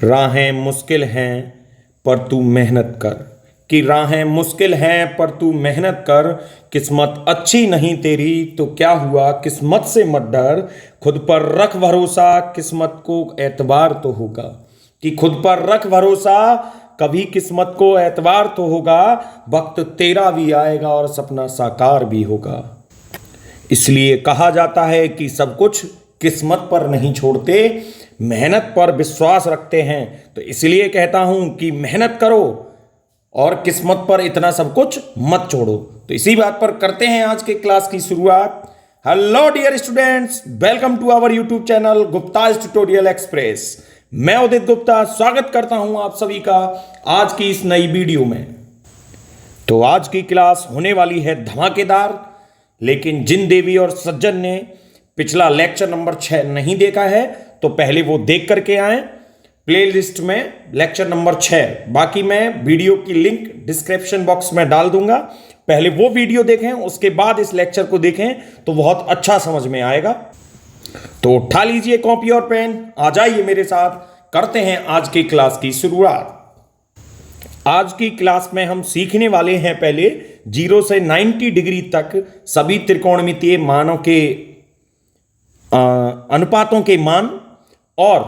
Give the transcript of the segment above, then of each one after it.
राहें मुश्किल हैं पर तू मेहनत कर। कि राहें मुश्किल हैं पर तू मेहनत कर। किस्मत अच्छी नहीं तेरी तो क्या हुआ, किस्मत से मत डर। खुद पर रख भरोसा, किस्मत को एतबार तो होगा। कि खुद पर रख भरोसा, कभी किस्मत को एतबार तो होगा। वक्त तेरा भी आएगा और सपना साकार भी होगा। इसलिए कहा जाता है कि सब कुछ किस्मत पर नहीं छोड़ते, मेहनत पर विश्वास रखते हैं। तो इसलिए कहता हूं कि मेहनत करो और किस्मत पर इतना सब कुछ मत छोड़ो। तो इसी बात पर करते हैं आज के क्लास की शुरुआत। Hello dear students, welcome to our YouTube channel Gupta's tutorial express. मैं उदित गुप्ता स्वागत करता हूं आप सभी का आज की इस नई वीडियो में। तो आज की क्लास होने वाली है धमाकेदार, लेकिन जिन देवी और सज्जन ने पिछला लेक्चर नंबर 6 नहीं देखा है तो पहले वो देख करके आए प्लेलिस्ट में लेक्चर नंबर 6। बाकी मैं वीडियो की लिंक डिस्क्रिप्शन बॉक्स में डाल दूंगा। पहले वो वीडियो देखें, उसके बाद इस लेक्चर को देखें तो बहुत अच्छा समझ में आएगा। तो उठा लीजिए कॉपी और पेन, आ जाइए मेरे साथ, करते हैं आज की क्लास की शुरुआत। आज की क्लास में हम सीखने वाले हैं पहले 0 से 90 डिग्री तक सभी त्रिकोणमितीय मानों के अनुपातों के मान, और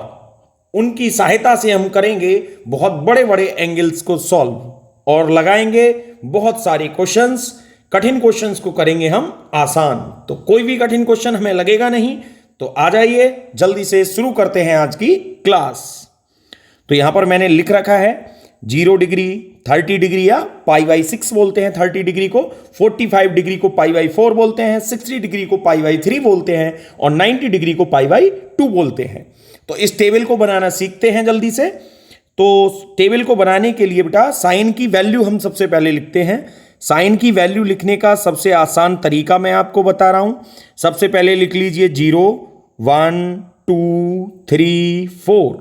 उनकी सहायता से हम करेंगे बहुत बड़े बड़े एंगल्स को सॉल्व और लगाएंगे बहुत सारे क्वेश्चंस। कठिन क्वेश्चंस को करेंगे हम आसान, तो कोई भी कठिन क्वेश्चन हमें लगेगा नहीं। तो आ जाइए जल्दी से शुरू करते हैं आज की क्लास। तो यहां पर मैंने लिख रखा है 0 डिग्री, 30 डिग्री या π/6 बोलते हैं 30 डिग्री को, 45 डिग्री को π/4 बोलते हैं, 60 डिग्री को π/3 बोलते हैं और 90 डिग्री को π/2 बोलते हैं। तो इस टेबल को बनाना सीखते हैं जल्दी से। तो टेबल को बनाने के लिए बेटा साइन की वैल्यू हम सबसे पहले लिखते हैं। साइन की वैल्यू लिखने का सबसे आसान तरीका मैं आपको बता रहा हूं। सबसे पहले लिख लीजिए 0, 1, 2, 3, 4।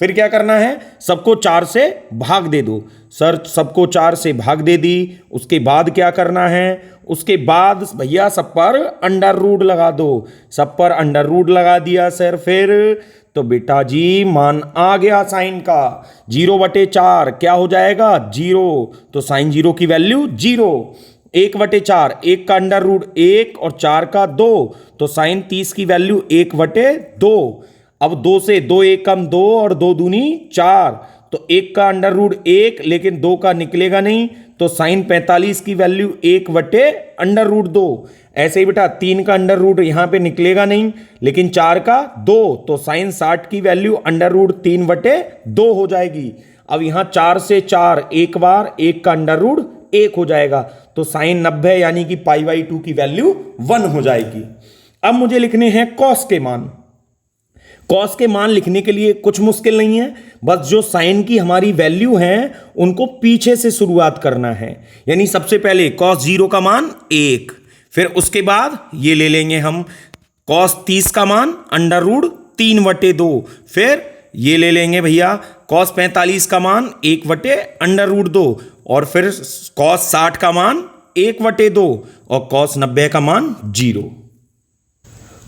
फिर क्या करना है, सबको 4 से भाग दे दो। सर सबको 4 से भाग दे दी, उसके बाद क्या करना है, उसके बाद भैया सब पर अंडर रूट लगा दो। सब पर अंडर रूट लगा दिया सर, फिर तो बेटा जी मान आ गया साइन का 0/4 क्या हो जाएगा 0। तो साइन 0 की वैल्यू 0। 1/4, 1 का अंडर रूट 1 और 4 का 2, तो साइन 30 की वैल्यू 1/2। अब 2 से 2 1 कम 2 और 2 दूनी 4, तो 1 का अंडर रूट 1 लेकिन 2 का निकलेगा नहीं, तो साइन 45 की वैल्यू 1/√2। ऐसे ही बेटा 3 का अंडर रूट यहां पे निकलेगा नहीं, लेकिन 4 का 2, तो साइन 60 की वैल्यू √3/2 हो जाएगी। अब यहां 4 से 4 एक बार, 1 का अंडर रूट 1 हो जाएगा, तो साइन 90 यानी कि π/2 की वैल्यू 1 हो जाएगी। अब मुझे लिखने हैं कॉस के मान। कॉस के मान लिखने के लिए कुछ मुश्किल नहीं है, बस जो साइन की हमारी वैल्यू है उनको पीछे से शुरुआत करना है। यानी सबसे पहले कॉस 0 का मान 1, फिर उसके बाद ये ले लेंगे हम कॉस 30 का मान √3/2, फिर ये ले लेंगे भैया कॉस 45 का मान 1/√2, और फिर कॉस 60 का मान 1/2 और कॉस 90 का मान 0।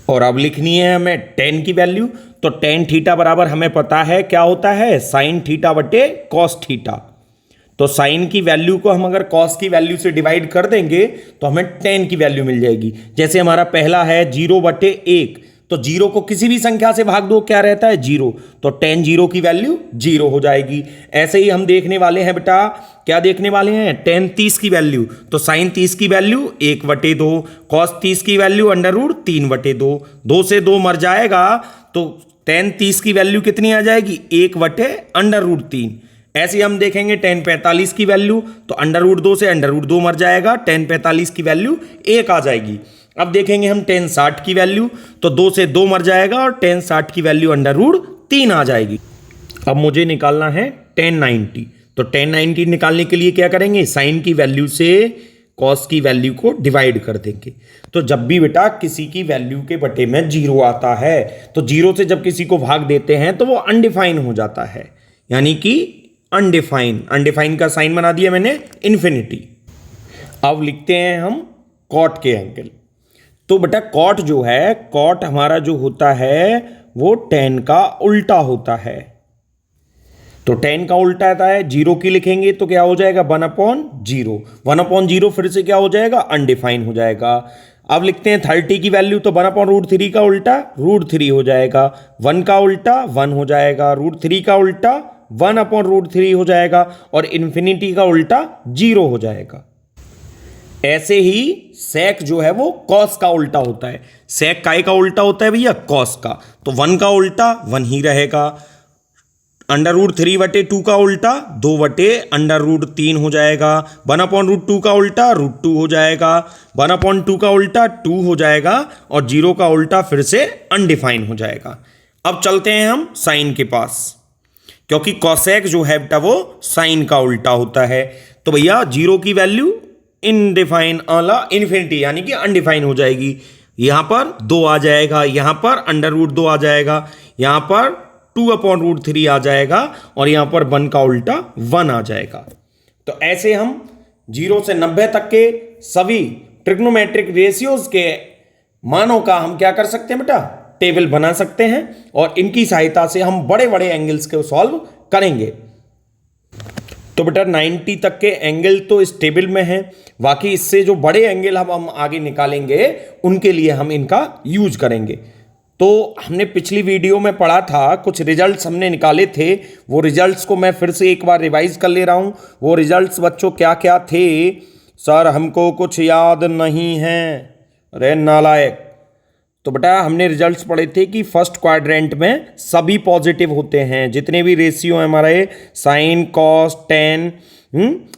और अब लिखनी है हमें tan की वैल्यू। तो tan थीटा बराबर हमें पता है क्या होता है, साइन θ/cos थीटा। तो साइन की वैल्यू को हम अगर कॉस की वैल्यू से डिवाइड कर देंगे तो हमें tan की वैल्यू मिल जाएगी। जैसे हमारा पहला है 0/1, तो 0 को किसी भी संख्या से भाग दो क्या रहता है 0, तो tan 0 की वैल्यू 0 हो जाएगी। ऐसे ही हम देखने वाले हैं बेटा, क्या देखने वाले हैं, tan 30 की वैल्यू। तो साइन 30 की वैल्यू 1/2, कॉस 30 की वैल्यू √3/2। 2 से 2 मर जाएगा, तो tan 30 की वैल्यू कितनी आ जाएगी 1/√3। ऐसे हम देखेंगे tan 45 की वैल्यू, तो √2 से √2 मर जाएगा, tan 45 की वैल्यू 1 आ जाएगी। अब देखेंगे हम tan 60 की वैल्यू, तो 2 से 2 मर जाएगा और tan 60 की वैल्यू √3 आ जाएगी। अब मुझे निकालना है tan 90। तो tan 90 निकालने के लिए क्या करेंगे, साइन की वैल्यू से कॉस की वैल्यू को डिवाइड कर देंगे। तो जब भी बेटा किसी की वैल्यू के बटे में 0 आता है, तो 0 से जब किसी को भाग देते हैं तो वो अनडिफाइन हो जाता है, यानी कि अनडिफाइन। अनडिफाइन का साइन बना दिया मैंने इन्फिनिटी। अब लिखते हैं हम कॉट के एंगल। तो बेटा कॉट जो है, कॉट हमारा जो होता है वो tan का उल्टा होता है। तो 10 का उल्टा आता है, 0 की लिखेंगे तो क्या हो जाएगा 1/0। 1/0 फिर से क्या हो जाएगा अनडिफाइन हो जाएगा। अब लिखते हैं 30 की वैल्यू, तो 1/√3 का उल्टा √3 हो जाएगा। 1 का उल्टा 1 हो जाएगा, √3 का उल्टा 1/√3 हो जाएगा और इन्फिनिटी का उल्टा 0 हो जाएगा। ऐसे ही सेक जो है वो कॉस का उल्टा होता है। सेक काय का उल्टा होता है भैया कॉस का, तो 1 का उल्टा 1 ही रहेगा। √3/2 का उल्टा 2/√3 हो जाएगा। 1/√2 का उल्टा √2 हो जाएगा। 1/2 का उल्टा 2 हो जाएगा और 0 का उल्टा फिर से अनडिफाइन हो जाएगा। अब चलते हैं हम साइन के पास, क्योंकि कॉसेक जो है बेटा वो साइन का उल्टा होता है। तो भैया 0 की वैल्यू इनडिफाइन इन्फिनिटी यानी कि अनडिफाइन हो जाएगी। यहां पर 2 आ जाएगा, यहां पर √2 आ जाएगा, यहां पर 2/√3 आ जाएगा और यहां पर 1 का उल्टा 1 आ जाएगा। तो ऐसे हम 0 से 90 तक के सभी ट्रिग्नोमेट्रिक रेशियोज के मानों का हम क्या कर सकते हैं बेटा, टेबल बना सकते हैं और इनकी सहायता से हम बड़े बड़े एंगल्स को सॉल्व करेंगे। तो बेटा 90 तक के एंगल तो इस टेबल में है, बाकी इससे जो बड़े एंगल हम आगे निकालेंगे उनके लिए हम इनका यूज करेंगे। तो हमने पिछली वीडियो में पढ़ा था, कुछ रिजल्ट्स हमने निकाले थे, वो रिजल्ट्स को मैं फिर से एक बार रिवाइज कर ले रहा हूँ। वो रिजल्ट्स बच्चों क्या क्या थे? सर हमको कुछ याद नहीं है, अरे नालायक। तो बेटा हमने रिजल्ट्स पढ़े थे कि फर्स्ट क्वाड्रेंट में सभी पॉजिटिव होते हैं, जितने भी रेशियो हैं हमारे साइन कॉस टेन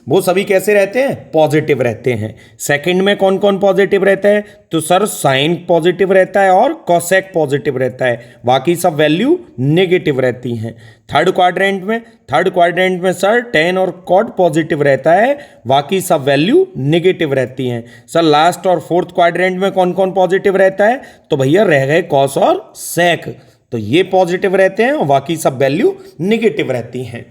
वो सभी कैसे रहते हैं, पॉजिटिव रहते हैं। सेकंड में कौन कौन पॉजिटिव रहता है? तो सर साइन पॉजिटिव रहता है और कॉसेक पॉजिटिव रहता है, बाकी सब वैल्यू नेगेटिव रहती हैं। थर्ड क्वाड्रेंट में सर टेन और कॉट पॉजिटिव रहता है, बाकी सब वैल्यू नेगेटिव रहती हैं। सर लास्ट और फोर्थ क्वाड्रेंट में कौन कौन पॉजिटिव रहता है? तो भैया रह गए कॉस और सेक, तो ये पॉजिटिव रहते हैं और बाकी सब वैल्यू नेगेटिव रहती हैं।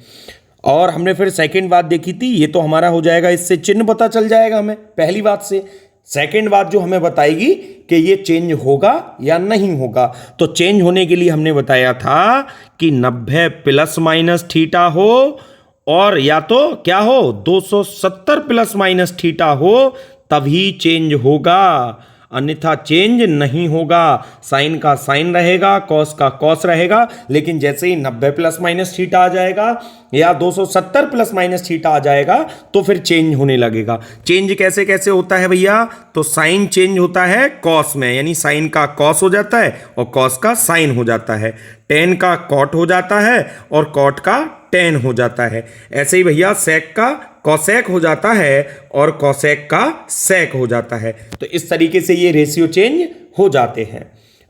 और हमने फिर सेकंड बात देखी थी, ये तो हमारा हो जाएगा, इससे चिन्ह पता चल जाएगा हमें पहली बात से। सेकंड बात जो हमें बताएगी कि ये चेंज होगा या नहीं होगा, तो चेंज होने के लिए हमने बताया था कि 90 ± थीटा हो और या तो क्या हो 270 ± थीटा हो, तभी चेंज होगा, अन्यथा चेंज नहीं होगा। साइन का साइन रहेगा, कॉस का कॉस रहेगा, लेकिन जैसे ही 90 ± थीटा आ जाएगा या 270 ± थीटा आ जाएगा तो फिर चेंज होने लगेगा। चेंज कैसे कैसे होता है भैया? तो साइन चेंज होता है कॉस में, यानी साइन का कॉस हो जाता है और कॉस का साइन हो जाता है। टेन का कॉट हो जाता है और कॉट का टेन हो जाता है। ऐसे ही भैया सेक का कॉसेक हो जाता है और कॉसेक का सेक हो जाता है। तो इस तरीके से ये रेशियो चेंज हो जाते हैं।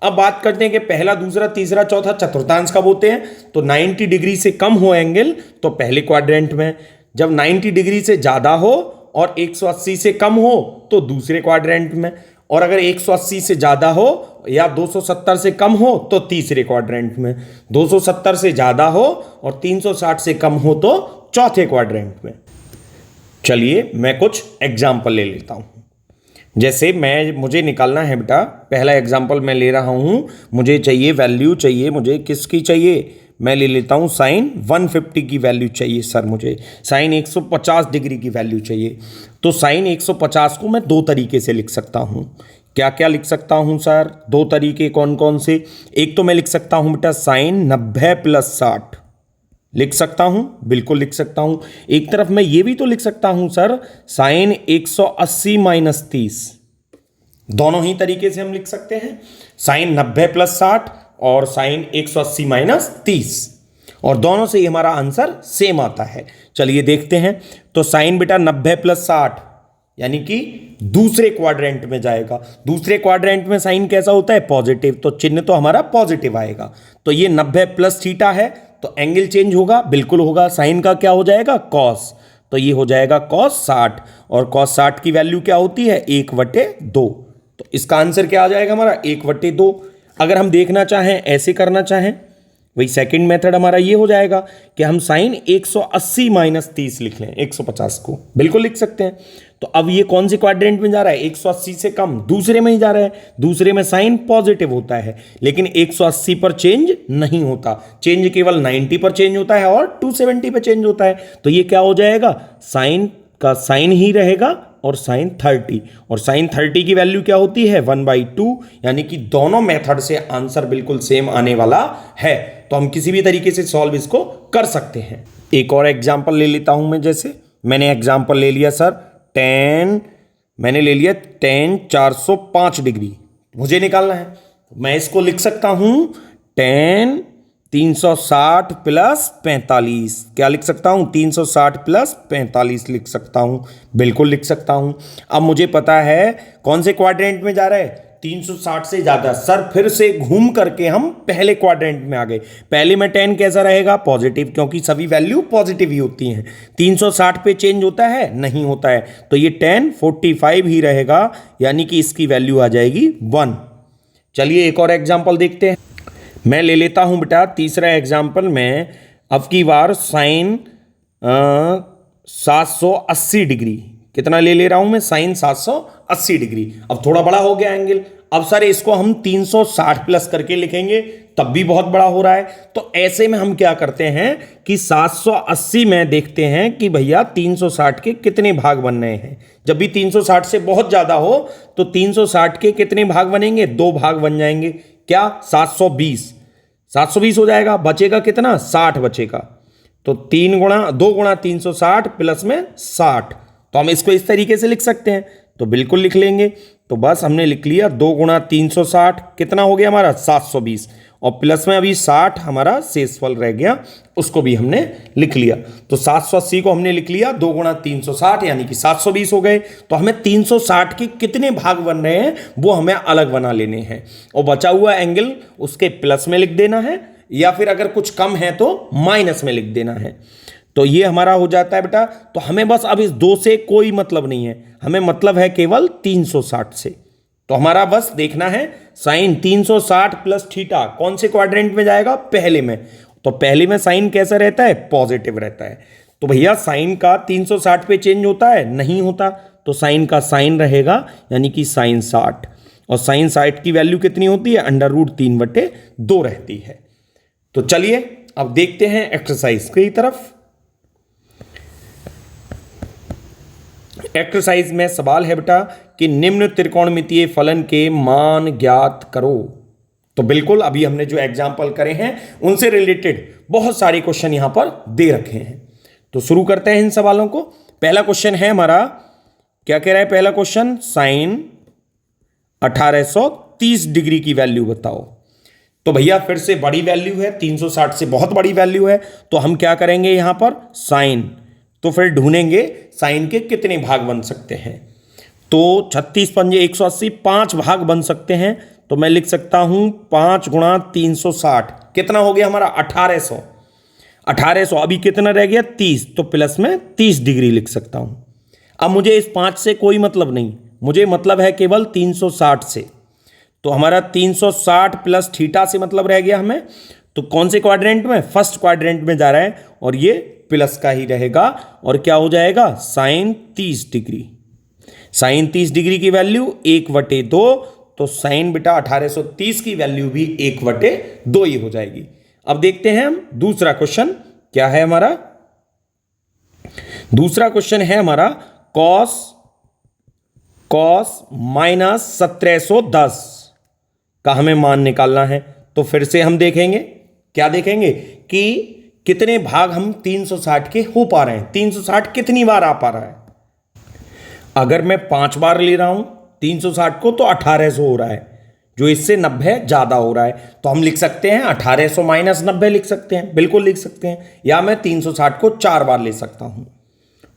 अब बात करते हैं कि पहला, दूसरा, तीसरा, चौथा चतुर्थांश कब होते हैं। तो 90 डिग्री से कम हो एंगल तो पहले क्वाड्रेंट में, जब 90 डिग्री से ज़्यादा हो और 180 से कम हो तो दूसरे क्वाड्रेंट में, और अगर 180 से ज़्यादा हो या 270 से कम हो तो तीसरे क्वाड्रेंट में, 270 से ज़्यादा हो और 360 से कम हो तो चौथे क्वाड्रेंट में। चलिए मैं कुछ एग्जाम्पल ले लेता हूँ। जैसे मुझे निकालना है बेटा, पहला एग्जाम्पल मैं ले रहा हूँ, मुझे चाहिए वैल्यू चाहिए, मुझे किसकी चाहिए, मैं ले लेता हूँ साइन 150 की वैल्यू चाहिए सर, मुझे साइन 150 डिग्री की वैल्यू चाहिए। तो साइन 150 को मैं दो तरीके से लिख सकता हूँ। क्या क्या लिख सकता हूँ सर? दो तरीके कौन कौन से? एक तो मैं लिख सकता हूँ बेटा साइन 90 + 60 लिख सकता हूं, बिल्कुल लिख सकता हूं। एक तरफ मैं ये भी तो लिख सकता हूं सर साइन 180 - 30, दोनों ही तरीके से हम लिख सकते हैं, साइन 90 + 60 और साइन 180 - 30, और दोनों से ही हमारा आंसर सेम आता है। चलिए देखते हैं। तो साइन बेटा 90 + 60 यानी कि दूसरे क्वाड्रेंट में जाएगा। दूसरे क्वाड्रेंट में साइन कैसा होता है? पॉजिटिव, तो चिन्ह तो हमारा पॉजिटिव आएगा। तो ये 90 + थीटा है, तो एंगल चेंज होगा, बिल्कुल होगा। साइन का क्या हो जाएगा? कॉस, तो ये हो जाएगा कॉस 60, और कॉस 60 की वैल्यू क्या होती है? 1/2। तो इसका आंसर क्या आ जाएगा हमारा? 1/2। अगर हम देखना चाहें, ऐसे करना चाहें, वही सेकंड मेथड हमारा ये हो जाएगा कि हम साइन 180 - 30 लिख लें, 150 को बिल्कुल लिख सकते हैं। तो अब ये कौन से क्वाड्रेंट में जा रहा है, 180 से कम, दूसरे में ही जा रहा है। दूसरे में साइन पॉजिटिव होता है, लेकिन 180 पर चेंज नहीं होता, चेंज केवल 90 पर चेंज होता है और 270 पर चेंज होता है। तो ये क्या हो जाएगा, साइन का साइन ही रहेगा और साइन 30, और साइन 30 की वैल्यू क्या होती है 1/2, यानी कि दोनों मेथड से आंसर बिल्कुल सेम आने वाला है। तो हम किसी भी तरीके से सॉल्व इसको कर सकते हैं। एक और एग्जांपल ले लेता हूं मैं, जैसे मैंने एग्जांपल ले लिया सर मैंने ले लिया tan 405 डिग्री, मुझे निकालना है। मैं इसको लिख सकता हूं tan 360 प्लस 45, क्या लिख सकता हूं 360 प्लस 45 लिख सकता हूं, बिल्कुल लिख सकता हूं। अब मुझे पता है कौन से क्वाड्रेंट में जा रहा है, 360 से ज्यादा। सर फिर से घूम करके हम पहले क्वाड्रेंट में आ गए। पहले में tan कैसा रहेगा, पॉजिटिव, क्योंकि सभी वैल्यू पॉजिटिव ही होती हैं। 360 पे चेंज होता है, नहीं होता है, तो ये tan 45 ही रहेगा, यानी कि इसकी वैल्यू आ जाएगी 1। चलिए एक और एग्जाम्पल देखते हैं। मैं ले लेता हूं बेटा तीसरा एग्जाम्पल में, अब की बार साइन 780 डिग्री, कितना ले ले रहा हूं मैं, साइन 780 डिग्री। अब थोड़ा बड़ा हो गया एंगल, अब सर इसको हम 360 प्लस करके लिखेंगे, तब भी बहुत बड़ा हो रहा है। तो ऐसे में हम क्या करते हैं कि 780 में देखते हैं कि भैया 360 के कितने भाग बन रहे हैं। जब भी 360 से बहुत ज्यादा हो तो 360 के कितने भाग बनेंगे, 2 भाग बन जाएंगे। क्या, 720 हो जाएगा, बचेगा कितना, 60 बचेगा। तो 2 गुणा 360 प्लस में 60, तो हम इसको इस तरीके से लिख सकते हैं, तो बिल्कुल लिख लेंगे। तो बस हमने लिख लिया 2 गुणा 360 कितना हो गया हमारा 720, और प्लस में अभी 60 हमारा शेषफल रह गया, उसको भी हमने लिख लिया। तो 780 को हमने लिख लिया 2 गुणा 360 यानी कि 720 हो गए। तो हमें 360 के कितने भाग बन रहे हैं वो हमें अलग बना लेने हैं, और बचा हुआ एंगल उसके प्लस में लिख देना है, या फिर अगर कुछ कम है तो माइनस में लिख देना है। तो ये हमारा हो जाता है बेटा। तो हमें बस अब इस 2 से कोई मतलब नहीं है, हमें मतलब है केवल 360 से। तो हमारा बस देखना है साइन 360 प्लस थीटा कौन से क्वाड्रेंट में जाएगा, पहले में। तो पहले में साइन कैसा रहता है, पॉजिटिव रहता है। तो भैया साइन का 360 पे चेंज होता है, नहीं होता, तो साइन का साइन रहेगा, यानी कि साइन 60, और साइन 60 की वैल्यू कितनी होती है, √3/2 रहती है। तो चलिए अब देखते हैं एक्सरसाइज की तरफ। एक्सरसाइज में सवाल है बेटा कि निम्न त्रिकोणमितीय फलन के मान ज्ञात करो। तो बिल्कुल अभी हमने जो एग्जाम्पल करे हैं उनसे रिलेटेड बहुत सारे क्वेश्चन यहां पर दे रखे हैं। तो शुरू करते हैं इन सवालों को। पहला क्वेश्चन है हमारा, क्या कह रहा है पहला क्वेश्चन, साइन 1830 डिग्री की वैल्यू बताओ। तो भैया फिर से बड़ी वैल्यू है, 360 से बहुत बड़ी वैल्यू है, तो हम क्या करेंगे यहां पर साइन, तो फिर ढूंढेंगे साइन के कितने भाग बन सकते हैं। तो 36 पंजे 180, 5 भाग बन सकते हैं। तो मैं लिख सकता हूं 5 गुणा 360 कितना हो गया हमारा 1800। अभी कितना रह गया 30, तो प्लस में 30 डिग्री लिख सकता हूं। अब मुझे इस 5 से कोई मतलब नहीं, मुझे मतलब है केवल 360 से। तो हमारा 360 प्लस थीटा से मतलब रह गया हमें। तो कौन से क्वाड्रेंट में, फर्स्ट क्वाड्रेंट में जा रहा है, और ये प्लस का ही रहेगा, और क्या हो जाएगा साइन 30 डिग्री। साइन 30 डिग्री की वैल्यू 1/2, तो साइन बेटा 1830 की वैल्यू भी 1/2 ही हो जाएगी। अब देखते हैं हम दूसरा क्वेश्चन क्या है हमारा। दूसरा क्वेश्चन है हमारा कॉस माइनस 1710 का हमें मान निकालना है। तो फिर से हम देखेंगे, क्या देखेंगे कि कितने भाग हम 360 के हो पा रहे हैं, 360 कितनी बार आ पा रहा है। अगर मैं 5 बार ले रहा हूं 360 को, तो 1800 हो रहा है, जो इससे 90 ज्यादा हो रहा है। तो हम लिख सकते हैं 1800 माइनस 90 लिख सकते हैं, बिल्कुल लिख सकते हैं, या मैं 360 को 4 बार ले सकता हूं।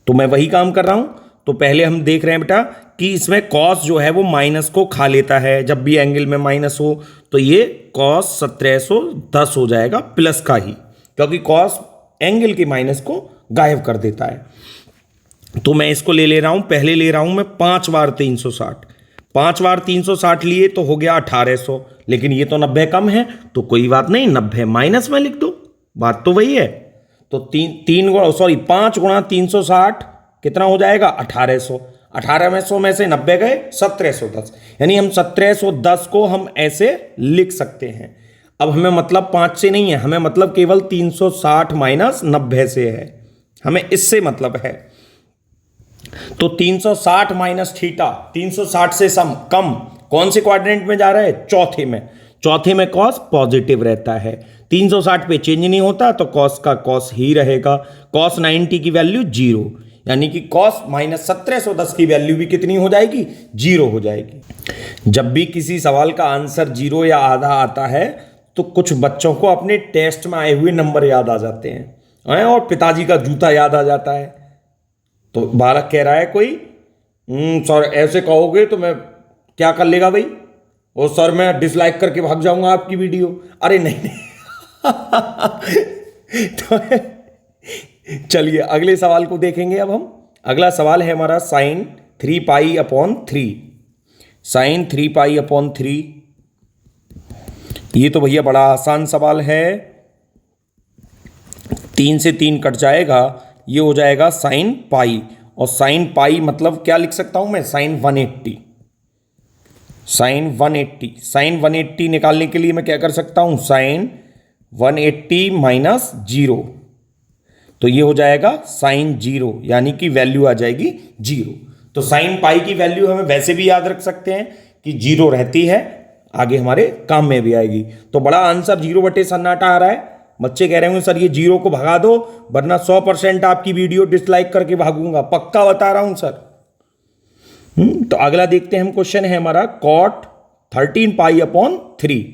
तो मैं वही काम कर रहा हूं। तो पहले हम देख रहे हैं बेटा कि इसमें कॉस जो है वो माइनस को खा लेता है, जब भी एंगल में माइनस हो, तो ये कॉस 1710 हो जाएगा प्लस का ही, क्योंकि कॉस एंगल के माइनस को गायब कर देता है। तो मैं इसको ले रहा हूं, पहले ले रहा हूं मैं 5 बार 360, 5 बार 360 लिए तो हो गया 1800, लेकिन ये तो 90 कम है, तो कोई बात नहीं, 90 माइनस में लिख दो, बात तो वही है। तो 5 गुणा 360 कितना हो जाएगा 1800। 1800 में से 90 गए 1710, यानी हम 1710 को हम ऐसे लिख सकते हैं। अब हमें मतलब 5 से नहीं है, हमें मतलब केवल 360 माइनस 90 से है, हमें इससे मतलब है। तो 360 माइनस थीटा 360 से कम कौन से क्वाड्रेंट में जा रहा है? चौथे में। चौथे में कॉस पॉजिटिव रहता है, 360 पे चेंज नहीं होता तो कॉस का कॉस ही रहेगा। कॉस 90 की वैल्यू 0, यानी कि कॉस माइनस 1710 की वैल्यू भी कितनी हो जाएगी? 0 हो जाएगी। जब भी किसी सवाल का आंसर 0 या आधा आता है तो कुछ बच्चों को अपने टेस्ट में आए हुए नंबर याद आ जाते हैं और पिताजी का जूता याद आ जाता है। तो बालक कह रहा है कोई, सर ऐसे कहोगे तो मैं क्या कर लेगा भाई? और सर मैं डिसलाइक करके भाग जाऊंगा आपकी वीडियो। अरे नहीं, नहीं। तो चलिए अगले सवाल को देखेंगे। अब हम अगला सवाल है हमारा sine 3 pi upon 3। Sine 3 pi upon 3, ये तो भैया बड़ा आसान सवाल है। 3 से 3 कट जाएगा, ये हो जाएगा साइन पाई। और साइन पाई मतलब क्या लिख सकता हूं मैं? साइन 180। साइन 180, साइन 180 निकालने के लिए मैं क्या कर सकता हूं? साइन 180 माइनस 0, तो ये हो जाएगा साइन 0, यानी कि वैल्यू आ जाएगी 0। तो साइन पाई की वैल्यू हमें वैसे भी याद रख सकते हैं कि 0 रहती है, आगे हमारे काम में भी आएगी। तो बड़ा आंसर 0/सन्नाटा आ रहा है। बच्चे कह रहे होंगे सर ये 0 को भगा दो वरना 100% आपकी वीडियो डिसलाइक करके भागूंगा, पक्का बता रहा हूं सर। तो अगला देखते हैं हम, क्वेश्चन है हमारा कॉट 13 पाई अपॉन 3।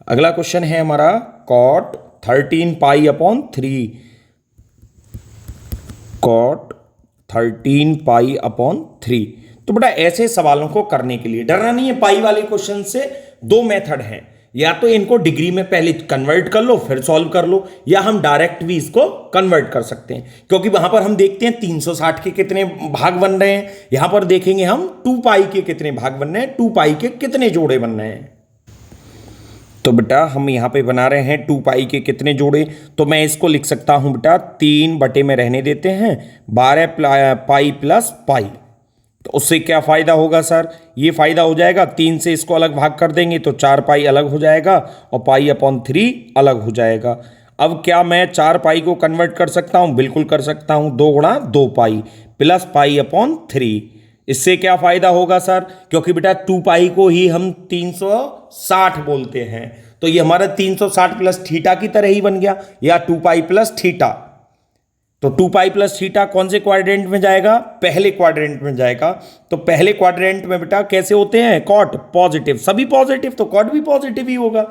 अगला क्वेश्चन है हमारा cot 13 pi upon 3। Cot 13 pi upon 3। तो बेटा ऐसे सवालों को करने के लिए डरना नहीं है। पाई वाले क्वेश्चन से 2 मेथड हैं, या तो इनको डिग्री में पहले कन्वर्ट कर लो फिर सॉल्व कर लो, या हम डायरेक्ट भी इसको कन्वर्ट कर सकते हैं। क्योंकि वहां पर हम देखते हैं 360 के कितने भाग बन रहे हैं, यहां पर देखेंगे हम 2 पाई के कितने भाग बन रहे हैं, 2 पाई के कितने जोड़े बन रहे हैं। तो बेटा हम यहां पे बना रहे हैं 2 पाई के कितने जोड़े, तो मैं इसको लिख सकता हूं बेटा 3 बटे में रहने देते हैं 12 पाई प्लस पाई। तो उससे क्या फ़ायदा होगा सर? ये फ़ायदा हो जाएगा 3 से इसको अलग भाग कर देंगे तो 4 पाई अलग हो जाएगा और पाई अपॉन 3 अलग हो जाएगा। अब क्या मैं 4 पाई को कन्वर्ट कर सकता हूँ? बिल्कुल कर सकता हूँ। 2 गुणा 2 पाई प्लस पाई अपॉन 3। इससे क्या फ़ायदा होगा सर? क्योंकि बेटा 2 पाई को ही हम 360 बोलते हैं, तो ये हमारा 360 प्लस थीटा की तरह ही बन गया, या 2 पाई प्लस थीटा। तो 2 पाई प्लस थीटा कौन से क्वाड्रेंट में जाएगा? पहले क्वाड्रेंट में जाएगा। तो पहले क्वाड्रेंट में बेटा कैसे होते हैं? कॉट पॉजिटिव, सभी पॉजिटिव, तो कॉट भी पॉजिटिव ही होगा।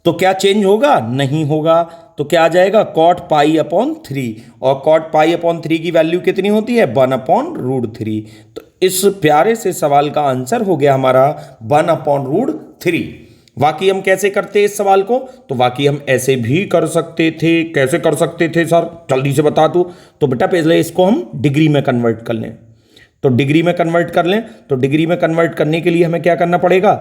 तो क्या चेंज होगा? नहीं होगा। तो क्या आ जाएगा? Cot pi upon 3। और कॉट पाई अपॉन 3 की वैल्यू कितनी होती है? 1/√3। तो इस प्यारे से सवाल का आंसर हो गया हमारा 1/√3। वाकई हम कैसे करते हैं इस सवाल को? तो वाकई हम ऐसे भी कर सकते थे। कैसे कर सकते थे सर? जल्दी से बता दो। तो बेटा पहले इसको हम डिग्री में कन्वर्ट कर लें। तो डिग्री में कन्वर्ट कर लें, तो डिग्री में कन्वर्ट करने के लिए हमें क्या करना पड़ेगा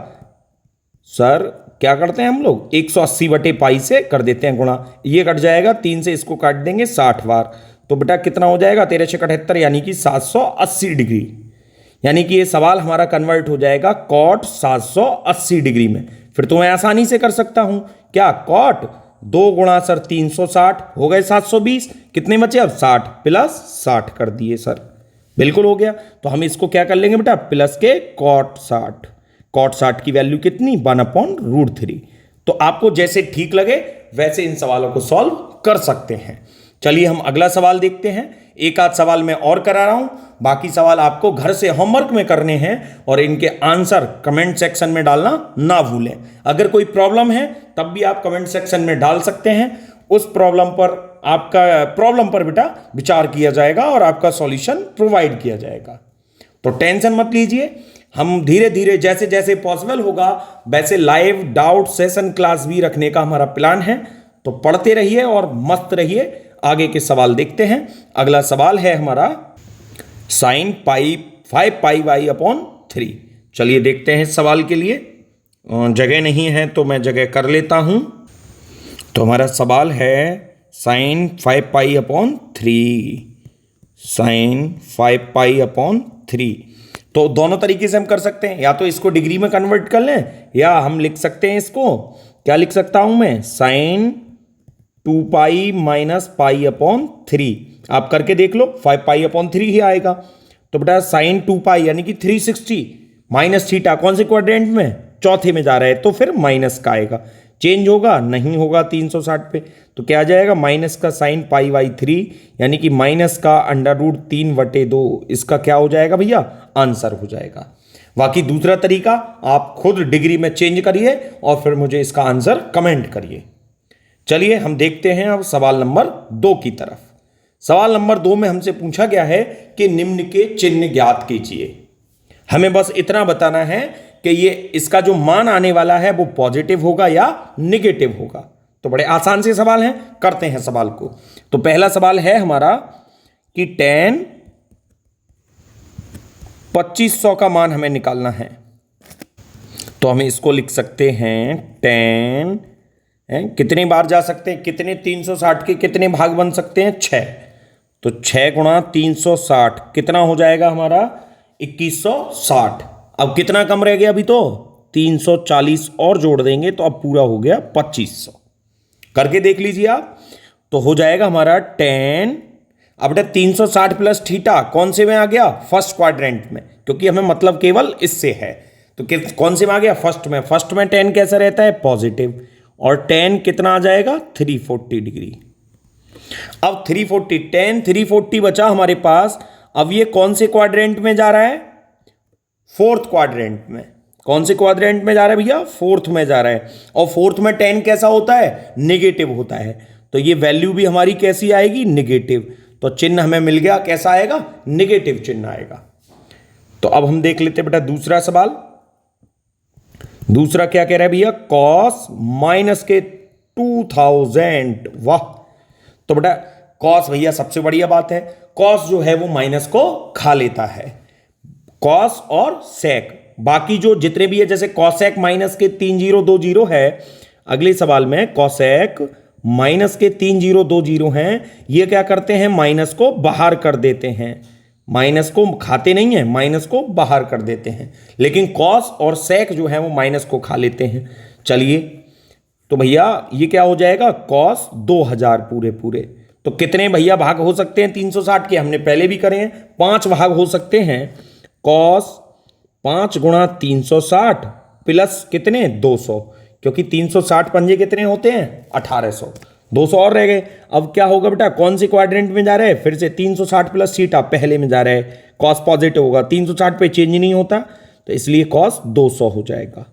सर? क्या करते हैं हम लोग? 180 बटे पाई से कर देते हैं गुणा, ये कट जाएगा, 3 से इसको काट देंगे 60 बार। तो बेटा कितना हो जाएगा? 1378, यानी कि 780 डिग्री। यानी कि ये सवाल हमारा कन्वर्ट हो जाएगा कॉट 780 डिग्री में। फिर तो मैं आसानी से कर सकता हूं। क्या? कॉट 2 गुणा सर 360 हो गए 720, कितने बचे अब? 60 प्लस 60 कर दिए सर, बिल्कुल हो गया। तो हम इसको क्या कर लेंगे बेटा? प्लस के कॉट 60। कॉट 60 की वैल्यू कितनी? 1/√3। तो आपको जैसे ठीक लगे वैसे इन सवालों को सॉल्व कर सकते हैं। चलिए हम अगला सवाल देखते हैं। एक आध सवाल मैं और करा रहा हूं, बाकी सवाल आपको घर से होमवर्क में करने हैं और इनके आंसर कमेंट सेक्शन में डालना ना भूलें। अगर कोई प्रॉब्लम है तब भी आप कमेंट सेक्शन में डाल सकते हैं। उस प्रॉब्लम पर बेटा विचार किया जाएगा और आपका सॉल्यूशन प्रोवाइड किया जाएगा। तो टेंशन मत लीजिए, हम धीरे धीरे जैसे जैसे पॉसिबल होगा वैसे लाइव डाउट सेशन क्लास भी रखने का हमारा प्लान है। तो पढ़ते रहिए और मस्त रहिए। आगे के सवाल देखते हैं। अगला सवाल है हमारा साइन 5 पाई वाई अपॉन 3। चलिए देखते हैं इस सवाल के लिए। जगह नहीं है तो मैं जगह कर लेता हूं। तो हमारा सवाल है sine 5 pi upon 3। Sine 5 pi upon 3। तो दोनों तरीके से हम कर सकते हैं, या तो इसको डिग्री में कन्वर्ट कर लें, या हम लिख सकते हैं इसको, क्या लिख सकता हूं मैं, sine 2 pi minus pi upon 3। आप करके देख लो, 5 पाई अपॉन 3 ही आएगा। तो बेटा साइन 2 पाई यानी कि 360 माइनस थीटा कौन से क्वाड्रेंट में, चौथे में जा रहा है, तो फिर माइनस का आएगा। चेंज होगा नहीं होगा 360 पे, तो क्या आ जाएगा, माइनस का साइन पाई/3 यानी कि माइनस का √3/2। इसका क्या हो जाएगा भैया, आंसर हो जाएगा। बाकी दूसरा तरीका आप खुद डिग्री में चेंज करिए और फिर मुझे इसका आंसर कमेंट करिए। चलिए हम देखते हैं अब सवाल नंबर 2 की तरफ। सवाल नंबर 2 में हमसे पूछा गया है कि निम्न के चिन्ह ज्ञात कीजिए। हमें बस इतना बताना है कि ये इसका जो मान आने वाला है वो पॉजिटिव होगा या निगेटिव होगा। तो बड़े आसान से सवाल हैं, करते हैं सवाल को। तो पहला सवाल है हमारा कि tan 2500 का मान हमें निकालना है। तो हम इसको लिख सकते हैं tan, कितनी बार जा सकते हैं, कितने 360 के कितने भाग बन सकते हैं, 6। तो 6 गुणा 360 कितना हो जाएगा हमारा, 2160। अब कितना कम रह गया अभी, तो 340 और जोड़ देंगे तो अब पूरा हो गया 2500। करके देख लीजिए आप। तो हो जाएगा हमारा tan, अब बेटा 360 प्लस थीटा कौन से में आ गया, फर्स्ट क्वाड्रेंट में, क्योंकि हमें मतलब केवल इससे है। तो कौन से में आ गया, फर्स्ट में। फर्स्ट में tan कैसा रहता है, पॉजिटिव, और tan कितना आ जाएगा, 340 डिग्री। अब 340, tan 340 बचा हमारे पास। अब ये कौन से क्वाड्रेंट में जा रहा है, फोर्थ क्वाड्रेंट में। कौन से क्वाड्रेंट में जा रहा है भैया, फोर्थ में जा रहा है। और फोर्थ में tan कैसा होता है, नेगेटिव होता है। तो ये वैल्यू भी हमारी कैसी आएगी, नेगेटिव। तो चिन्ह हमें मिल गया, कैसा आएगा, नेगेटिव चिन्ह आएगा। तो अब हम देख लेते हैं बेटा दूसरा सवाल। दूसरा क्या कह रहा है भैया, कॉस माइनस के 2000। वाह। तो बेटा कॉस भैया सबसे बढ़िया बात है, कॉस जो है वो माइनस को खा लेता है, कॉस और सेक। बाकी जो जितने भी है, जैसे कॉसेक माइनस के 3020 है, अगले सवाल में कॉसेक माइनस के 3020 हैं, ये क्या करते हैं, माइनस को बाहर कर देते हैं। माइनस को खाते नहीं है, माइनस को बाहर कर देते हैं। लेकिन कॉस और सेक जो है वो माइनस को खा लेते हैं। चलिए तो भैया ये क्या हो जाएगा, कॉस 2000 पूरे। तो कितने भैया भाग हो सकते हैं 360 के, हमने पहले भी करे हैं, 5 भाग हो सकते हैं। कॉस 5 गुणा 360 प्लस कितने 200, क्योंकि 360 पंजे कितने होते हैं 1800, 200 और रह गए। अब क्या होगा बेटा, कौन से क्वाड्रेंट में जा रहे हैं, फिर से 360 प्लस थीटा पहले में जा रहा है, कॉस पॉजिटिव होगा, 360 पे चेंज नहीं होता, तो इसलिए कॉस 200 हो जाएगा।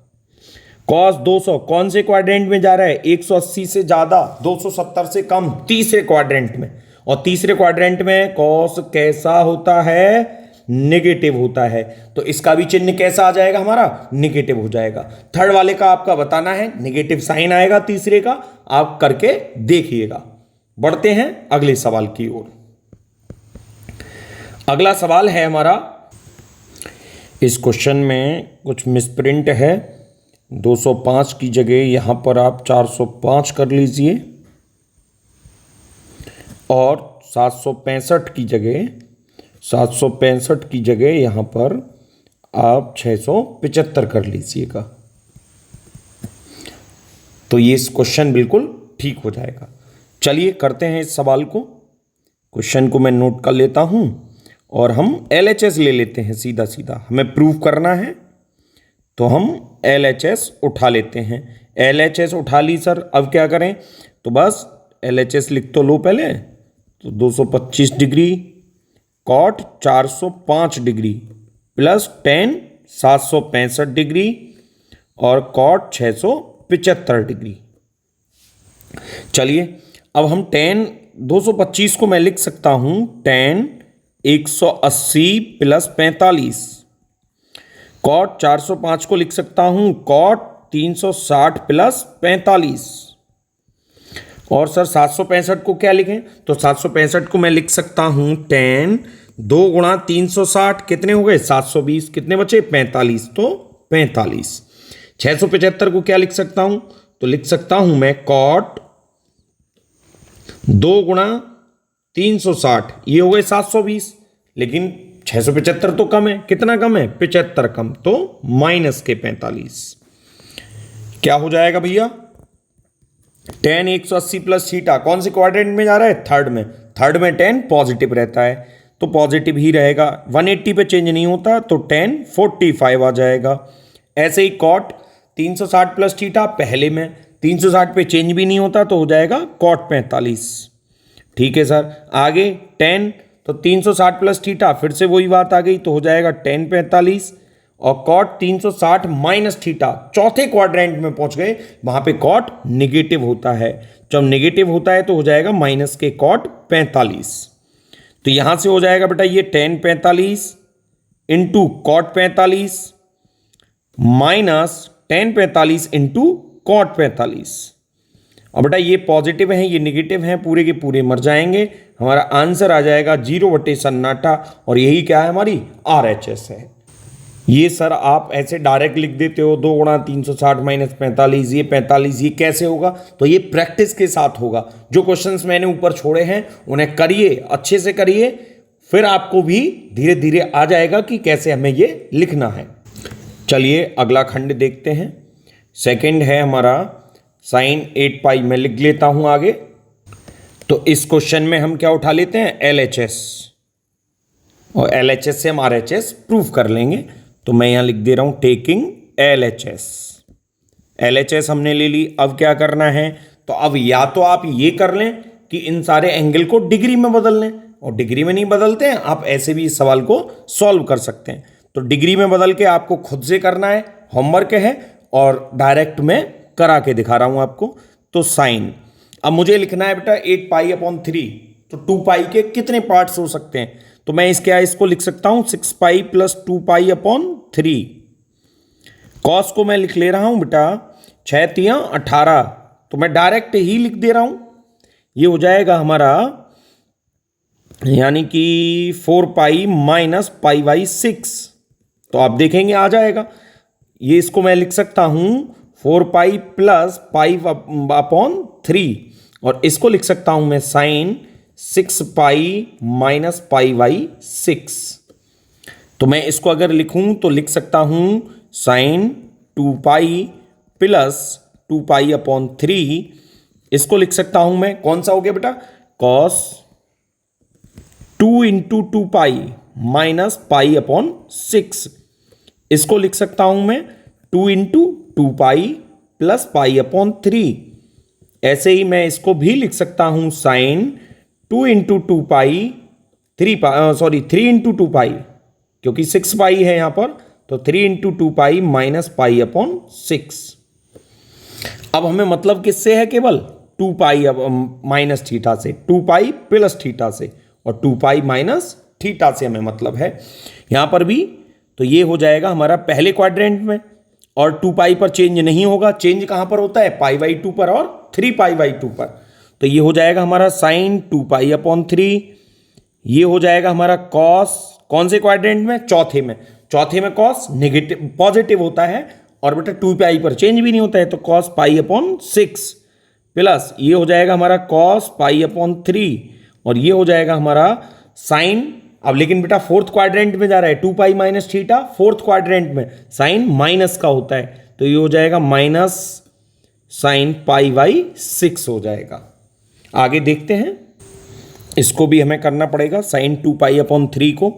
कॉस 200 कौन से क्वाड्रेंट में जा रहा है, 180 से ज्यादा, 270 से कम, तीसरे क्वाड्रेंट में। और तीसरे क्वाड्रेंट में कॉस कैसा होता है, नेगेटिव होता है। तो इसका भी चिन्ह कैसा आ जाएगा हमारा, नेगेटिव हो जाएगा। थर्ड वाले का आपका बताना है, नेगेटिव साइन आएगा तीसरे का, आप करके देखिएगा। बढ़ते हैं अगले सवाल की ओर। अगला सवाल है हमारा, इस क्वेश्चन में कुछ मिसप्रिंट है, 205 की जगह यहां पर आप 405 कर लीजिए, और 765 की जगह यहां पर आप 675 कर लीजिएगा। तो ये इस क्वेश्चन बिल्कुल ठीक हो जाएगा। चलिए करते हैं इस सवाल को। क्वेश्चन को मैं नोट कर लेता हूं और हम LHS ले लेते हैं सीधा सीधा। हमें प्रूव करना है तो हम LHS उठा लेते हैं। LHS उठा ली सर, अब क्या करें, तो बस LHS लिख तो लो पहले। तो 225 degree cot 405 degree plus tan 765 degree और कॉट 675 डिग्री। चलिए अब हम tan 225 को मैं लिख सकता हूं tan 180 प्लस 45, कॉट 405 को लिख सकता हूं कॉट 360 प्लस 45, और सर 765 को क्या लिखें, तो 765 को मैं लिख सकता हूं tan 2 गुणा 360 कितने हो गए 720, कितने बचे 45, तो 45। 675 को क्या लिख सकता हूं, तो लिख सकता हूं मैं कॉट 2 गुणा 360, ये हो गए 720, लेकिन 675 तो कम है, कितना कम है? 75 कम, तो माइनस के 45। क्या हो जाएगा भैया? tan 180 प्लस थीटा कौन से क्वाड्रेंट में जा रहा है? थर्ड में। थर्ड में tan पॉजिटिव रहता है तो पॉजिटिव ही रहेगा, 180 पे चेंज नहीं होता तो tan 45 आ जाएगा। ऐसे ही cot 360 प्लस थीटा पहले में, 360 पे चेंज भी नहीं होता तो हो जाएगा cot 45। ठीक है सर, आगे tan, तो 360 प्लस थीटा फिर से वही बात आ गई तो हो जाएगा tan 45, और cot 360 माइनस थीटा चौथे क्वाड्रेंट में पहुंच गए, वहां पे cot निगेटिव होता है, जब निगेटिव होता है तो हो जाएगा माइनस के cot 45। तो यहां से हो जाएगा बेटा ये tan 45 into cot 45 minus tan 45 into cot 45। और बेटा ये पॉजिटिव हैं, ये निगेटिव हैं, पूरे के पूरे मर जाएंगे, हमारा आंसर आ जाएगा 0/सन्नाटा, और यही क्या है? हमारी RHS है। ये सर आप ऐसे डायरेक्ट लिख देते हो 2 गुणा 360 माइनस 45, ये 45, ये कैसे होगा? तो ये प्रैक्टिस के साथ होगा। जो क्वेश्चंस मैंने ऊपर छोड़े हैं उन्हें करिए, अच्छे से करिए, फिर आपको भी धीरे धीरे आ जाएगा कि कैसे हमें ये लिखना है। चलिए अगला खंड देखते हैं। सेकंड है हमारा sin 8 पाई, मैं लिख लेता हूं आगे। तो इस क्वेश्चन में हम क्या उठा लेते हैं? LHS, और LHS से हम RHS प्रूव कर लेंगे। तो मैं यहां लिख दे रहा हूं टेकिंग LHS। LHS हमने ले ली, अब क्या करना है? तो अब या तो आप ये कर लें कि इन सारे एंगल को डिग्री में बदल लें, और डिग्री में नहीं बदलते हैं आप ऐसे भी इस सवाल को सॉल्व कर सकते हैं। तो डिग्री में बदल के आपको खुद से करना है, होमवर्क है, और डायरेक्ट में करा के दिखा रहा हूं आपको। तो साइन, अब मुझे लिखना है बेटा 8π/3, तो 2π के कितने पार्ट्स हो सकते हैं? तो मैं इसको लिख सकता हूं 6π + 2π/3। कॉस को मैं लिख ले रहा हूं बेटा 6 × 18, तो मैं डायरेक्ट ही लिख दे रहा हूं, ये हो जाएगा हमारा यानी कि 4π - π/6। तो आप देखेंगे आ जाएगा, ये इसको मैं लिख सकता हूं 4π + π/3, और इसको लिख सकता हूं मैं साइन 6π - π/6। तो मैं इसको अगर लिखूं तो लिख सकता हूं साइन 2π + 2π/3। इसको लिख सकता हूं मैं, कौन सा हो गया बेटा? cos 2 × 2π - π/6। इसको लिख सकता हूं मैं 2 × 2π + π/3। ऐसे ही मैं इसको भी लिख सकता हूं साइन 2 × 2π 3 × 2π, क्योंकि 6π है यहां पर, तो 3 × 2π - π/6। अब हमें मतलब किससे है? केवल 2π माइनस थीटा से, 2π प्लस थीटा से, और 2π माइनस थीटा से हमें मतलब है यहां पर भी। तो ये हो जाएगा हमारा पहले क्वाड्रेंट में, और 2π पर चेंज नहीं होगा, चेंज कहां पर होता है? π/2 पर और 3π/2 पर। तो ये हो जाएगा हमारा साइन 2π/3, ये हो जाएगा हमारा कॉस, कौन से क्वाड्रेंट में? चौथे में। चौथे में कॉस नेगेटिव पॉजिटिव होता है, और बेटा 2π पर चेंज भी नहीं होता है, तो cos π/6 प्लस ये हो जाएगा हमारा cos π/3, और ये हो जाएगा हमारा साइन। अब लेकिन बेटा फोर्थ क्वाड्रेंट में जा रहा है, 2π माइनस थीटा, फोर्थ क्वाड्रेंट में साइन माइनस का होता है, तो ये हो जाएगा माइनस साइन π/6 हो जाएगा। आगे देखते हैं, इसको भी हमें करना पड़ेगा साइन 2π/3 को।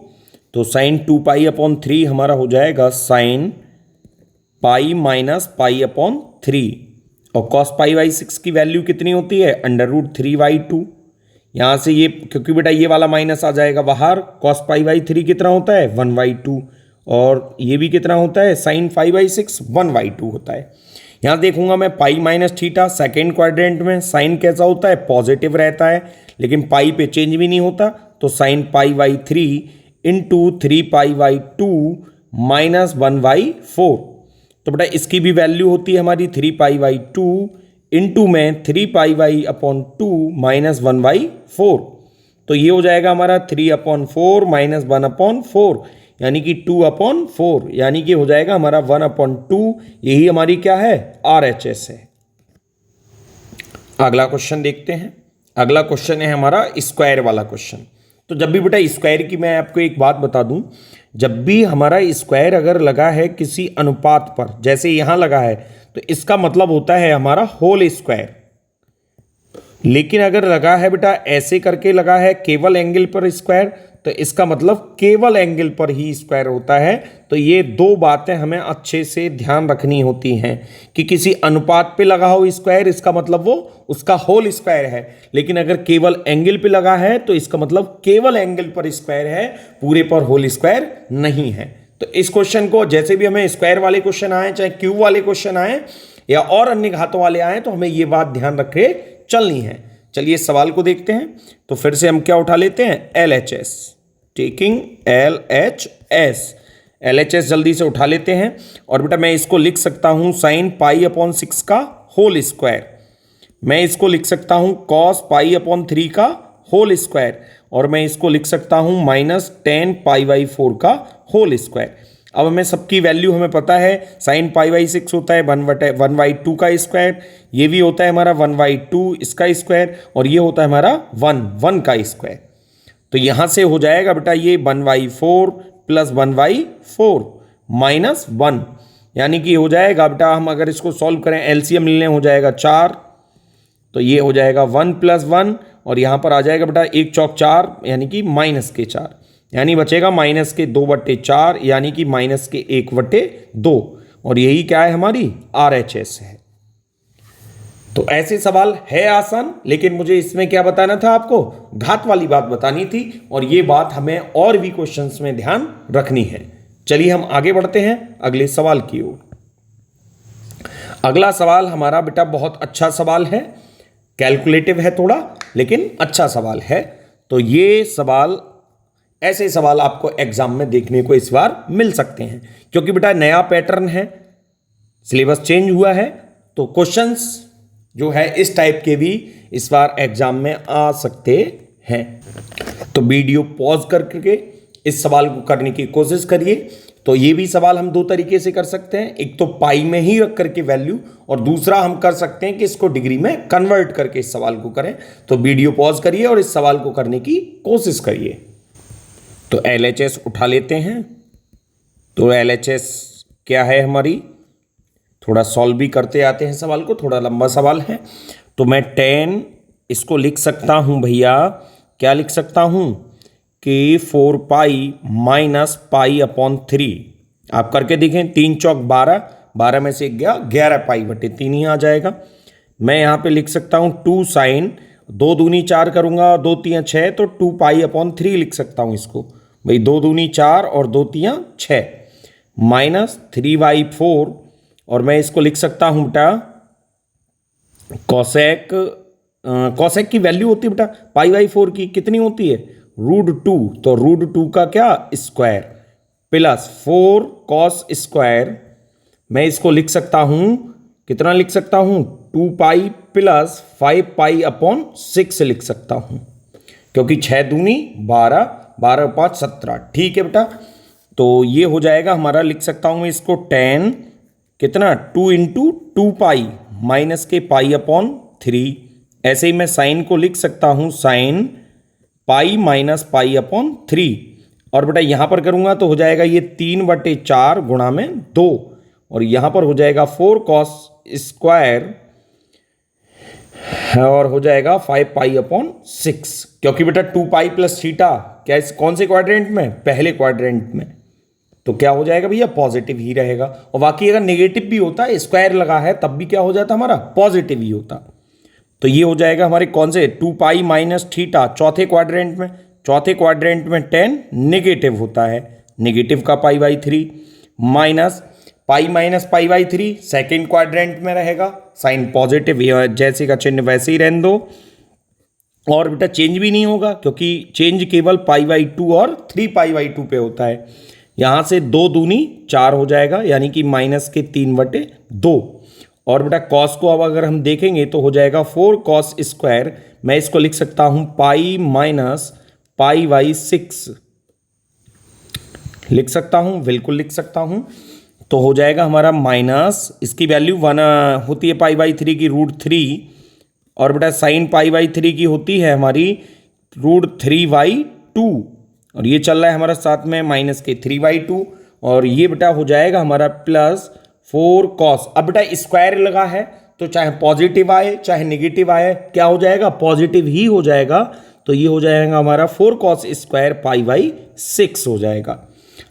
तो साइन 2π/3 हमारा हो जाएगा साइन π - π/3, और cos π/6 की वैल्यू कितनी होती है? √3/2। यहाँ से ये, क्योंकि बेटा ये वाला माइनस आ जाएगा बाहर, cos π/3 कितना होता है? 1/2, और ये भी कितना होता है? साइन π/6 1/2 होता है। यहाँ देखूंगा मैं π माइनस थीटा, सेकेंड क्वाड्रेंट में साइन कैसा होता है? पॉजिटिव रहता है, लेकिन पाई पे चेंज भी नहीं होता, तो साइन π/3 × 3π/2 - 1/4। तो बेटा इसकी भी वैल्यू होती है हमारी 3π/2 इंटू में 3π/2 - 1/4। तो ये हो जाएगा हमारा 3/4 - 1/4, यानी कि 2/4, यानी कि हो जाएगा हमारा 1/2। यही हमारी क्या है? RHS है। अगला क्वेश्चन देखते हैं। अगला क्वेश्चन है हमारा स्क्वायर वाला क्वेश्चन। तो जब भी बेटा स्क्वायर की मैं आपको एक बात बता दूं, जब भी हमारा स्क्वायर अगर लगा है किसी अनुपात पर, जैसे यहां लगा है, तो इसका मतलब होता है हमारा होल स्क्वायर। लेकिन अगर लगा है बेटा ऐसे करके लगा है केवल एंगल पर स्क्वायर, तो इसका मतलब केवल एंगल पर ही स्क्वायर होता है। तो ये दो बातें हमें अच्छे से ध्यान रखनी होती हैं कि किसी अनुपात पे लगा हो स्क्वायर, इसका मतलब वो उसका होल स्क्वायर है। लेकिन अगर केवल एंगल पे लगा है तो इसका मतलब केवल एंगल पर स्क्वायर है, पूरे पर होल स्क्वायर नहीं है। तो इस क्वेश्चन को जैसे भी हमें स्क्वायर वाले क्वेश्चन आए, चाहे क्यूब वाले क्वेश्चन आए या और अन्य घातों वाले आए, तो हमें ये बात ध्यान रखे चलनी है। चलिए इस सवाल को देखते हैं। तो फिर से हम क्या उठा लेते हैं, LHS, टेकिंग LHS। LHS जल्दी से उठा लेते हैं। और बेटा मैं इसको लिख सकता हूं साइन पाई अपॉन 6 का होल स्क्वायर, मैं इसको लिख सकता हूं कॉस पाई अपॉन 3 का होल स्क्वायर, और मैं इसको लिख सकता हूं माइनस 10 पाई बाई 4 का होल स्क्वायर। अब हमें सबकी वैल्यू हमें पता है, साइन पाई बाई 6 होता है 1/2 का स्क्वायर, ये भी होता है हमारा 1/2 इसका स्क्वायर, और ये होता है हमारा 1 का स्क्वायर। तो यहां से हो जाएगा बेटा ये 1/4 प्लस 1/4 माइनस 1, यानी कि हो जाएगा बेटा, हम अगर इसको सॉल्व करें एलसीएम लेने हो जाएगा 4, तो ये हो जाएगा 1 प्लस 1, और यहां पर आ जाएगा बेटा 1 चौक 4 यानी कि -4, यानी बचेगा -2/4 यानी कि -1/2, और यही क्या है हमारी RHS है। तो ऐसे सवाल है आसान, लेकिन मुझे इसमें क्या बताना था आपको, घात वाली बात बतानी थी, और ये बात हमें और भी क्वेश्चंस में ध्यान रखनी है। चलिए हम आगे बढ़ते हैं अगले सवाल की ओर। अगला सवाल हमारा बेटा बहुत अच्छा सवाल है, कैलकुलेटिव है थोड़ा, लेकिन अच्छा सवाल है। तो ये सवाल, ऐसे सवाल आपको एग्जाम में देखने को इस बार मिल सकते हैं, क्योंकि बेटा नया पैटर्न है, सिलेबस चेंज हुआ है, तो क्वेश्चंस जो है इस टाइप के भी इस बार एग्जाम में आ सकते हैं। तो वीडियो पॉज करके इस सवाल को करने की कोशिश करिए। तो ये भी सवाल हम दो तरीके से कर सकते हैं, एक तो पाई में ही रख करके वैल्यू, और दूसरा हम कर सकते हैं कि इसको डिग्री में कन्वर्ट करके इस सवाल को करें। तो वीडियो पॉज करिए और इस सवाल को करने की कोशिश करिए। तो LHS उठा लेते हैं। तो LHS क्या है हमारी, थोड़ा सॉल्व भी करते आते हैं सवाल को, थोड़ा लंबा सवाल है। तो मैं 10 इसको लिख सकता हूं भैया, क्या लिख सकता हूं कि 4 पाई माइनस पाई अपॉन 3। आप करके देखें, 3 चौक 12, 12 में से गया 11 पाई बटे 3 ही आ जाएगा। मैं यहाँ पे लिख सकता हूँ 2 साइन, 2 दूनी 4 करूँगा, 2 तियाँ 6, तो 2 पाई अपॉन 3 लिख सकता हूँ इसको भाई, 2 दूनी 4 और 2 तियाँ 6, माइनस 3/4, और मैं इसको लिख सकता हूँ बेटा कॉसेक, कॉसेक की वैल्यू होती है बेटा पाई/4 की कितनी होती है, √2, तो √2 का क्या स्क्वायर प्लस 4 कॉस स्क्वायर। मैं इसको लिख सकता हूँ, कितना लिख सकता हूँ, 2 पाई प्लस 5 पाई अपॉन 6 लिख सकता हूँ, क्योंकि 6 दूनी 12, 12 5 17, ठीक है बेटा। तो ये हो जाएगा हमारा, लिख सकता हूँ मैं इसको 10 कितना 2 × 2 पाई माइनस के पाई अपॉन 3। ऐसे ही मैं साइन को लिख सकता हूँ sine pi minus pi upon 3, और बेटा यहाँ पर करूँगा तो हो जाएगा ये 3/4 गुणा में 2, और यहाँ पर हो जाएगा 4 कॉस स्क्वायर, और हो जाएगा 5 पाई अपॉन 6, क्योंकि बेटा 2 पाई प्लस थीटा क्या कौन से क्वाड्रेंट में, पहले क्वाड्रेंट में, तो क्या हो जाएगा भैया पॉजिटिव ही रहेगा। और बाकी अगर नेगेटिव भी होता है, स्क्वायर लगा है, तब भी क्या हो जाता हमारा पॉजिटिव ही होता। तो ये हो जाएगा हमारे कौन से 2 पाई माइनस थीटा चौथे क्वाड्रेंट में, चौथे क्वाड्रेंट में 10 नेगेटिव होता है, नेगेटिव का पाई/3 माइनस पाई माइनस पाई/3 सेकेंड क्वाड्रेंट में रहेगा, साइन पॉजिटिव जैसे का चिन्ह वैसे ही रहने दो, और बेटा चेंज भी नहीं होगा क्योंकि चेंज केवल पाई/2 और 3 पाई/2 पे होता है। यहाँ से 2 दूनी 4 हो जाएगा, यानी कि -3/2, और बेटा कॉस को अब अगर हम देखेंगे तो हो जाएगा 4 कॉस स्क्वायर। मैं इसको लिख सकता हूँ पाई माइनस पाई/6 लिख सकता हूँ, बिल्कुल लिख सकता हूँ। तो हो जाएगा हमारा माइनस, इसकी वैल्यू 1 होती है पाई/3 की √3, और बेटा साइन पाई/3 की होती है हमारी √3/2, 2 और ये चल रहा है हमारा साथ में माइनस के 3/2 और ये बेटा हो जाएगा हमारा प्लस 4 कॉस। अब बेटा स्क्वायर लगा है तो चाहे पॉजिटिव आए चाहे नेगेटिव आए क्या हो जाएगा, पॉजिटिव ही हो जाएगा। तो ये हो जाएगा हमारा 4 कॉस स्क्वायर π/6 हो जाएगा।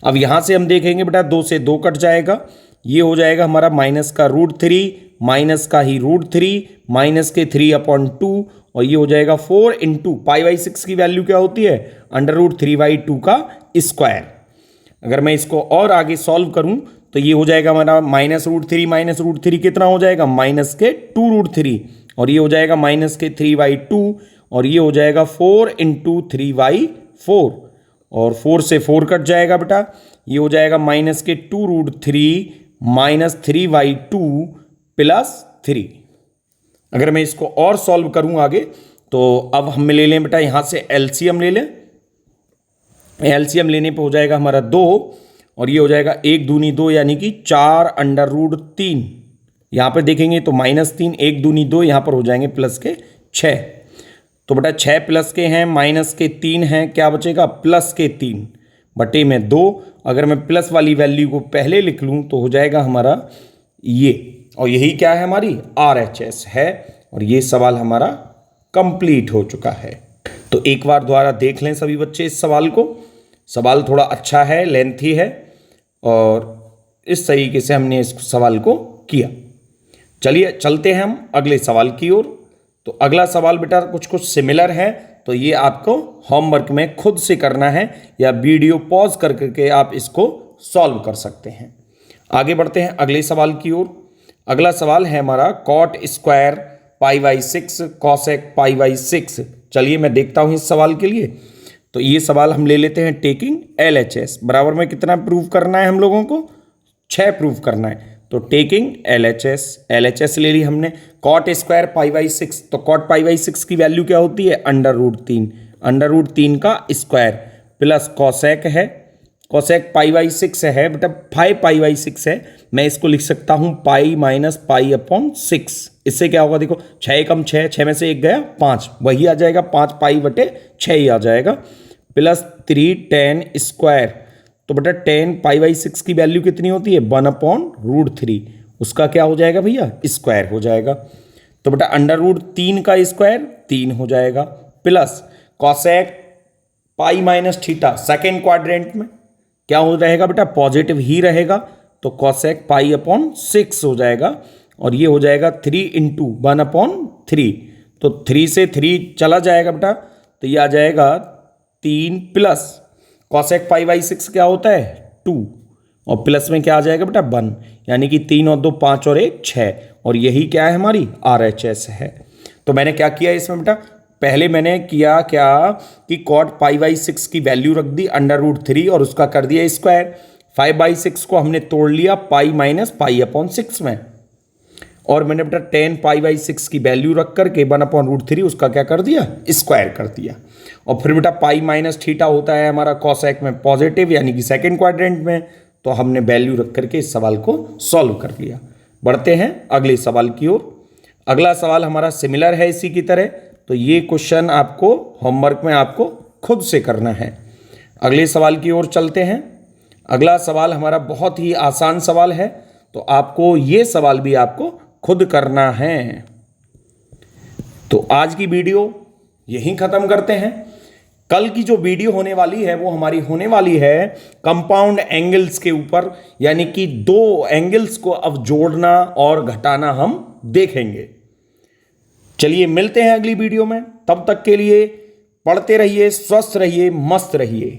अब यहाँ से हम देखेंगे बेटा 2 से 2 कट जाएगा, ये हो जाएगा हमारा माइनस का √3 माइनस का ही √3 माइनस के 3/2 और ये हो जाएगा 4 इंटू π/6 की वैल्यू क्या होती है, √3/2 का स्क्वायर। अगर मैं इसको और आगे सॉल्व करूं तो ये हो जाएगा हमारा -√3 माइनस √3 कितना हो जाएगा, माइनस के 2√3 और ये हो जाएगा माइनस के 3/2 और ये हो जाएगा 4 इंटू 3/4 और 4 से 4 कट जाएगा बेटा, ये हो जाएगा माइनस के 2√3 माइनस 3/2 प्लस 3। अगर मैं इसको और सॉल्व करूं आगे तो अब हम ले लें बेटा यहाँ से एलसीएम ले लें। एलसीएम लेने पे हो जाएगा हमारा 2 और ये हो जाएगा 1 दूनी 2 यानी कि 4√3। यहाँ पर देखेंगे तो -3 1 दूनी 2 यहाँ पर हो जाएंगे प्लस के 6। तो बेटा 6 प्लस के हैं माइनस के 3 हैं, क्या बचेगा प्लस के 3 बटे में 2। अगर मैं प्लस वाली वैल्यू को पहले लिख लूँ तो हो जाएगा हमारा ये, और यही क्या है हमारी RHS है। और ये सवाल हमारा कंप्लीट हो चुका है। तो एक बार दोबारा देख लें सभी बच्चे इस सवाल को। सवाल थोड़ा अच्छा है, लेंथी है और इस तरीके से हमने इस सवाल को किया। चलिए चलते हैं हम अगले सवाल की ओर। तो अगला सवाल बेटा कुछ सिमिलर है, तो ये आपको होमवर्क में खुद से करना है या वीडियो पॉज कर करके आप इसको सॉल्व कर सकते हैं। आगे बढ़ते हैं अगले सवाल की ओर। अगला सवाल है हमारा कॉट स्क्वायर π/6 कॉसेक π/6। चलिए मैं देखता हूँ इस सवाल के लिए। तो ये सवाल हम ले लेते हैं टेकिंग LHS। बराबर में कितना प्रूव करना है हम लोगों को, 6 प्रूव करना है। तो टेकिंग LHS ले ली हमने। कॉट स्क्वायर π/6, तो कॉट π/6 की वैल्यू क्या होती है, √3 का स्क्वायर प्लस कॉसेक है, कॉसेक π/6 है बेटा 5π/6 है। मैं इसको लिख सकता हूँ पाई माइनस π/6। इससे क्या होगा देखो, 6 कम 6 में से 1 गया 5, वही आ जाएगा 5π/6 ही आ जाएगा प्लस 3 tan स्क्वायर। तो बेटा tan π/6 की वैल्यू कितनी होती है, 1/√3, उसका क्या हो जाएगा भैया, स्क्वायर हो जाएगा। तो बेटा √3 का स्क्वायर 3 हो जाएगा प्लस कॉसेक π-θ सेकेंड क्वाड्रेंट में क्या हो रहेगा बेटा, पॉजिटिव ही रहेगा। तो कॉसेक π/6 हो जाएगा और ये हो जाएगा 3 इंटू 1/3। तो 3 से 3 चला जाएगा बेटा, तो ये आ जाएगा 3 प्लस कॉसेक π/6 क्या होता है 2 और प्लस में क्या आ जाएगा बेटा 1, यानी कि 3 और 2 5 और 1 6। और यही क्या है हमारी RHS है। तो मैंने क्या किया इसमें बेटा, पहले मैंने किया क्या कि कॉट π/6 की वैल्यू रख दी √3 और उसका कर दिया स्क्वायर। 5/6 को हमने तोड़ लिया पाई माइनस π/6 में और मैंने बेटा tan π/6 की वैल्यू रख करके 1/√3 उसका क्या कर दिया, स्क्वायर कर दिया। और फिर बेटा π-θ होता है हमारा कॉसेक में पॉजिटिव यानी कि सेकेंड क्वाड्रेंट में, तो हमने वैल्यू रख करके इस सवाल को सॉल्व कर लिया। बढ़ते हैं अगले सवाल की ओर। अगला सवाल हमारा सिमिलर है इसी की तरह, तो ये क्वेश्चन आपको होमवर्क में आपको खुद से करना है। अगले सवाल की ओर चलते हैं। अगला सवाल हमारा बहुत ही आसान सवाल है, तो आपको ये सवाल भी आपको खुद करना है। तो आज की वीडियो यहीं ख़त्म करते हैं। कल की जो वीडियो होने वाली है वो हमारी होने वाली है कंपाउंड एंगल्स के ऊपर, यानी कि 2 एंगल्स को अब जोड़ना और घटाना हम देखेंगे। चलिए मिलते हैं अगली वीडियो में, तब तक के लिए पढ़ते रहिए, स्वस्थ रहिए, मस्त रहिए।